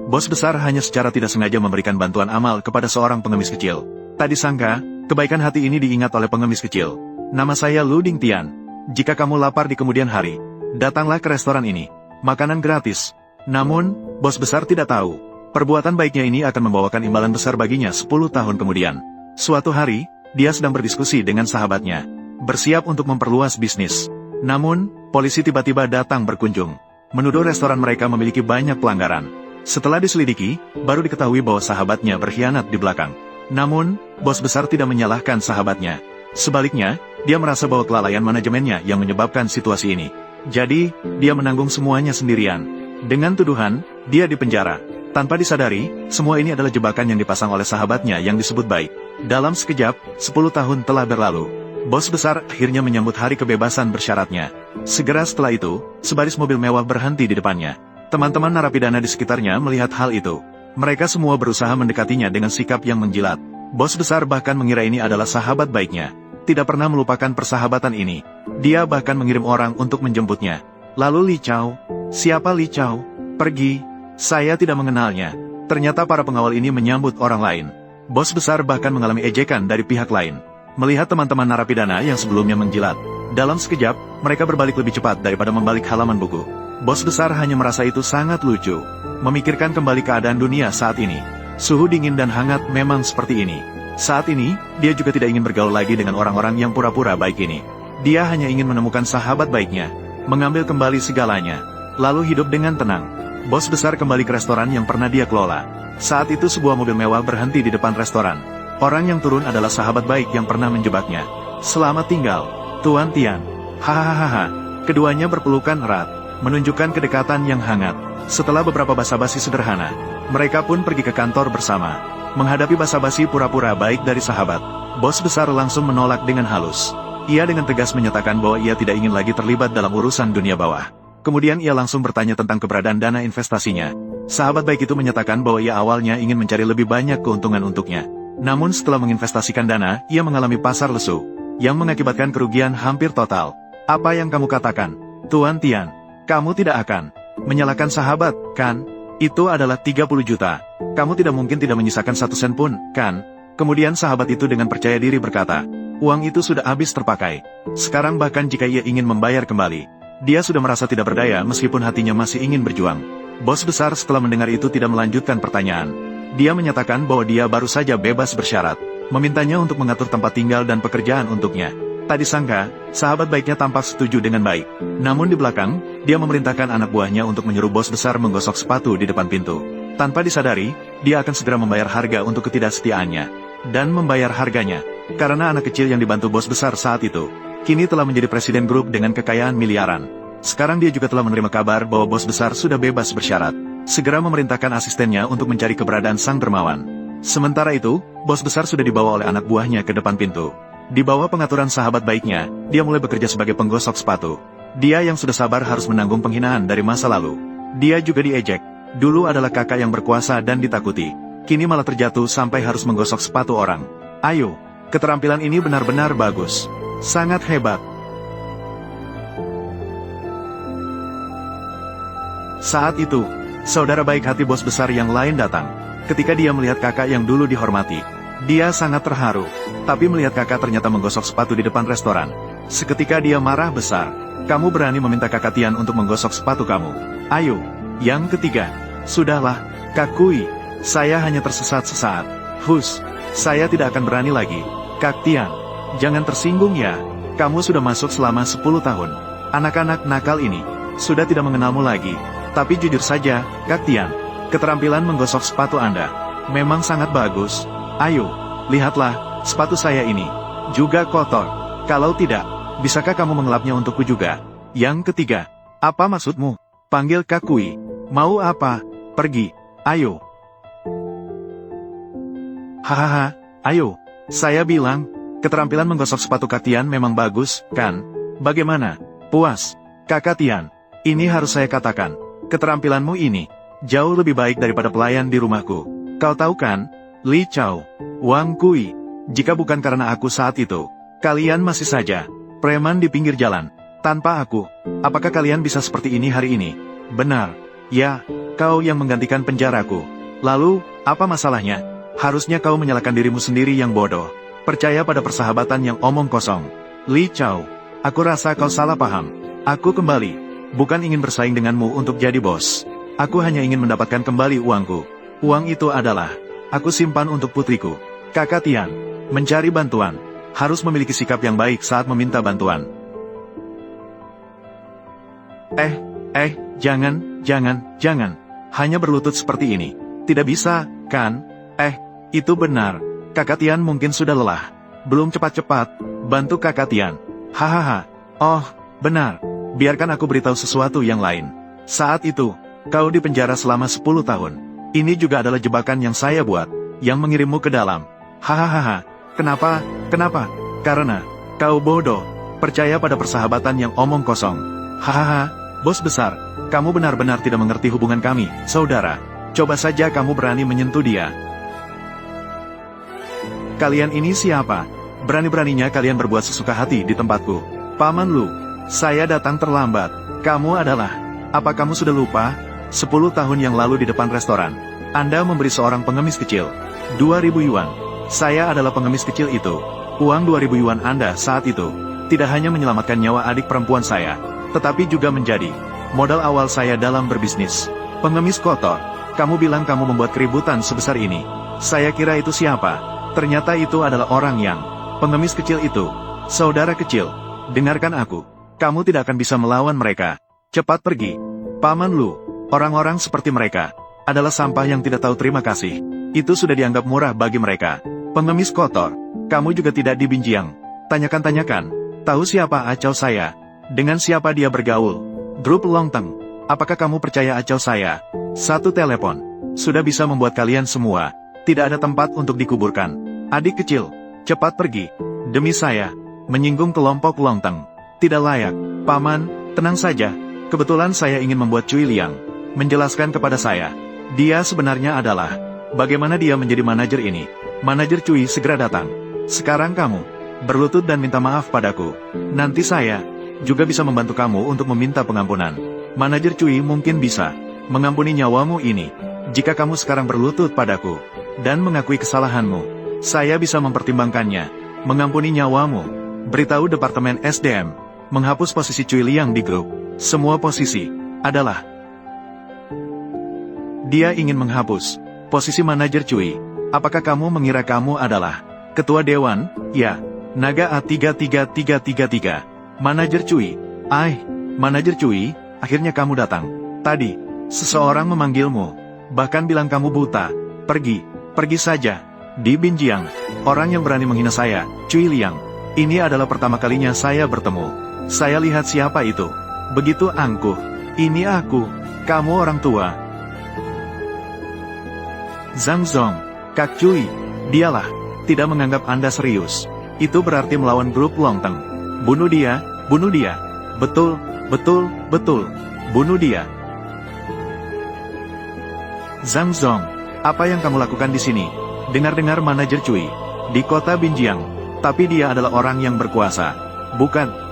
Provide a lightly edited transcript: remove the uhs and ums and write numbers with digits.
Bos besar hanya secara tidak sengaja memberikan bantuan amal kepada seorang pengemis kecil. Tak disangka, kebaikan hati ini diingat oleh pengemis kecil. Nama saya Lu Ding Tian. Jika kamu lapar di kemudian hari, datanglah ke restoran ini. Makanan gratis. Namun, bos besar tidak tahu. Perbuatan baiknya ini akan membawakan imbalan besar baginya 10 tahun kemudian. Suatu hari, dia sedang berdiskusi dengan sahabatnya. Bersiap untuk memperluas bisnis. Namun, polisi tiba-tiba datang berkunjung. Menuduh restoran mereka memiliki banyak pelanggaran. Setelah diselidiki, baru diketahui bahwa sahabatnya berkhianat di belakang. Namun, bos besar tidak menyalahkan sahabatnya. Sebaliknya, dia merasa bahwa kelalaian manajemennya yang menyebabkan situasi ini. Jadi, dia menanggung semuanya sendirian. Dengan tuduhan, dia dipenjara. Tanpa disadari, semua ini adalah jebakan yang dipasang oleh sahabatnya yang disebut baik. Dalam sekejap, 10 tahun telah berlalu. Bos besar akhirnya menyambut hari kebebasan bersyaratnya. Segera setelah itu, sebaris mobil mewah berhenti di depannya. Teman-teman narapidana di sekitarnya melihat hal itu. Mereka semua berusaha mendekatinya dengan sikap yang menjilat. Bos besar bahkan mengira ini adalah sahabat baiknya. Tidak pernah melupakan persahabatan ini. Dia bahkan mengirim orang untuk menjemputnya. Lalu Li Chao. Siapa Li Chao? Pergi. Saya tidak mengenalnya. Ternyata para pengawal ini menyambut orang lain. Bos besar bahkan mengalami ejekan dari pihak lain. Melihat teman-teman narapidana yang sebelumnya menjilat. Dalam sekejap, mereka berbalik lebih cepat daripada membalik halaman buku. Bos besar hanya merasa itu sangat lucu. Memikirkan kembali keadaan dunia saat ini. Suhu dingin dan hangat memang seperti ini. Saat ini, dia juga tidak ingin bergaul lagi dengan orang-orang yang pura-pura baik ini. Dia hanya ingin menemukan sahabat baiknya. Mengambil kembali segalanya. Lalu hidup dengan tenang. Bos besar kembali ke restoran yang pernah dia kelola. Saat itu sebuah mobil mewah berhenti di depan restoran. Orang yang turun adalah sahabat baik yang pernah menjebaknya. Selamat tinggal, Tuan Tian. Hahaha. Keduanya berpelukan erat. Menunjukkan kedekatan yang hangat. Setelah beberapa basa-basi sederhana, mereka pun pergi ke kantor bersama. Menghadapi basa-basi pura-pura baik dari sahabat, bos besar langsung menolak dengan halus. Ia dengan tegas menyatakan bahwa ia tidak ingin lagi terlibat dalam urusan dunia bawah. Kemudian ia langsung bertanya tentang keberadaan dana investasinya. Sahabat baik itu menyatakan bahwa ia awalnya ingin mencari lebih banyak keuntungan untuknya. Namun setelah menginvestasikan dana, ia mengalami pasar lesu, yang mengakibatkan kerugian hampir total. Apa yang kamu katakan, Tuan Tian? Kamu tidak akan menyalahkan sahabat, kan? Itu adalah 30 juta. Kamu tidak mungkin tidak menyisakan 1 sen pun, kan? Kemudian sahabat itu dengan percaya diri berkata, uang itu sudah habis terpakai. Sekarang bahkan jika ia ingin membayar kembali, dia sudah merasa tidak berdaya meskipun hatinya masih ingin berjuang. Bos besar setelah mendengar itu tidak melanjutkan pertanyaan. Dia menyatakan bahwa dia baru saja bebas bersyarat, memintanya untuk mengatur tempat tinggal dan pekerjaan untuknya. Tak disangka, sahabat baiknya tampak setuju dengan baik. Namun di belakang, dia memerintahkan anak buahnya untuk menyuruh bos besar menggosok sepatu di depan pintu. Tanpa disadari, dia akan segera membayar harga untuk ketidaksetiaannya. Dan membayar harganya, karena anak kecil yang dibantu bos besar saat itu, kini telah menjadi presiden grup dengan kekayaan miliaran. Sekarang dia juga telah menerima kabar bahwa bos besar sudah bebas bersyarat. Segera memerintahkan asistennya untuk mencari keberadaan sang dermawan. Sementara itu, bos besar sudah dibawa oleh anak buahnya ke depan pintu. Di bawah pengaturan sahabat baiknya, dia mulai bekerja sebagai penggosok sepatu. Dia yang sudah sabar harus menanggung penghinaan dari masa lalu. Dia juga diejek. Dulu adalah kakak yang berkuasa dan ditakuti. Kini malah terjatuh sampai harus menggosok sepatu orang. Ayo, keterampilan ini benar-benar bagus. Sangat hebat. Saat itu, saudara baik hati bos besar yang lain datang. Ketika dia melihat kakak yang dulu dihormati, dia sangat terharu. Tapi melihat kakak ternyata menggosok sepatu di depan restoran, seketika dia marah besar. Kamu berani meminta kakak Tian untuk menggosok sepatu kamu? Ayo. Yang ketiga. Sudahlah, Kak Kui. Saya hanya tersesat sesaat. Hus, saya tidak akan berani lagi. Kak Tian, jangan tersinggung ya. Kamu sudah masuk selama 10 tahun. Anak-anak nakal ini sudah tidak mengenalmu lagi. Tapi jujur saja, Kak Tian, keterampilan menggosok sepatu Anda memang sangat bagus. Ayo, lihatlah. Sepatu saya ini juga kotor. Kalau tidak, bisakah kamu mengelapnya untukku juga? Yang ketiga. Apa maksudmu? Panggil Kak Kui. Mau apa? Pergi. Ayo. Hahaha. Ayo. Saya bilang, keterampilan menggosok sepatu Kak Tian memang bagus, kan? Bagaimana? Puas? Kakak Tian, ini harus saya katakan. Keterampilanmu ini jauh lebih baik daripada pelayan di rumahku. Kau tahu kan? Li Chao, Wang Kui. Jika bukan karena aku saat itu, kalian masih saja preman di pinggir jalan. Tanpa aku, apakah kalian bisa seperti ini hari ini? Benar, ya, Kau yang menggantikan penjaraku. Lalu, apa masalahnya? Harusnya kau menyalahkan dirimu sendiri yang bodoh. Percaya pada persahabatan yang omong kosong. Li Chao, aku rasa kau salah paham. Aku kembali, bukan ingin bersaing denganmu untuk jadi bos. Aku hanya ingin mendapatkan kembali uangku. Uang itu adalah, aku simpan untuk putriku. Kakak Tian, mencari bantuan, harus memiliki sikap yang baik saat meminta bantuan. Jangan. Hanya berlutut seperti ini. Tidak bisa, kan? Itu benar. Kakak Tian mungkin sudah lelah. Belum cepat-cepat, bantu Kakak Tian. Hahaha. Oh, benar. Biarkan aku beritahu sesuatu yang lain. Saat itu, kau dipenjara selama 10 tahun. Ini juga adalah jebakan yang saya buat, yang mengirimmu ke dalam. Hahaha. Kenapa? Karena, kau bodoh. Percaya pada persahabatan yang omong kosong. Hahaha. Bos besar, kamu benar-benar tidak mengerti hubungan kami, saudara. Coba saja kamu berani menyentuh dia. Kalian ini siapa? Berani-beraninya kalian berbuat sesuka hati di tempatku. Paman Lu, saya datang terlambat. Kamu adalah, apa kamu sudah lupa? 10 tahun yang lalu di depan restoran, Anda memberi seorang pengemis kecil 2.000 yuan. Saya adalah pengemis kecil itu. Uang 2.000 yuan Anda saat itu tidak hanya menyelamatkan nyawa adik perempuan saya, tetapi juga menjadi modal awal saya dalam berbisnis. Pengemis kotor, kamu bilang kamu membuat keributan sebesar ini. Saya kira itu siapa? Ternyata itu adalah orang yang, pengemis kecil itu. Saudara kecil, dengarkan aku. Kamu tidak akan bisa melawan mereka. Cepat pergi. Paman Lu, orang-orang seperti mereka adalah sampah yang tidak tahu terima kasih. Itu sudah dianggap murah bagi mereka. Pengemis kotor, kamu juga tidak dibinjang. Tanyakan, tahu siapa acau saya? Dengan siapa dia bergaul? Drup Longteng, apakah kamu percaya acau saya? Satu telepon sudah bisa membuat kalian semua tidak ada tempat untuk dikuburkan. Adik kecil, cepat pergi. Demi saya, menyinggung kelompok Longteng tidak layak. Paman, tenang saja. Kebetulan saya ingin membuat Cui Liang menjelaskan kepada saya. Dia sebenarnya adalah, bagaimana dia menjadi manajer ini. Manajer Cui segera datang. Sekarang kamu berlutut dan minta maaf padaku. Nanti saya juga bisa membantu kamu untuk meminta pengampunan. Manajer Cui mungkin bisa mengampuni nyawamu ini. Jika kamu sekarang berlutut padaku dan mengakui kesalahanmu, saya bisa mempertimbangkannya. Mengampuni nyawamu. Beritahu Departemen SDM menghapus posisi Cui Liang di grup. Semua posisi adalah, dia ingin menghapus posisi manajer Cui. Apakah kamu mengira kamu adalah ketua dewan? Ya, Naga A33333. Manajer Cui. Manajer Cui, akhirnya kamu datang. Tadi, seseorang memanggilmu, bahkan bilang kamu buta. Pergi saja. Di Binjiang, orang yang berani menghina saya, Cui Liang. Ini adalah pertama kalinya saya bertemu. Saya lihat siapa itu. Begitu angkuh. Ini aku. Kamu orang tua. Zhang Zong, Kak Cui, dialah. Tidak menganggap Anda serius. Itu berarti melawan grup Longteng. Bunuh dia. Betul. Bunuh dia. Zhang Zong, apa yang kamu lakukan di sini? Dengar-dengar manajer Cui di kota Binjiang, tapi dia adalah orang yang berkuasa. Bukan,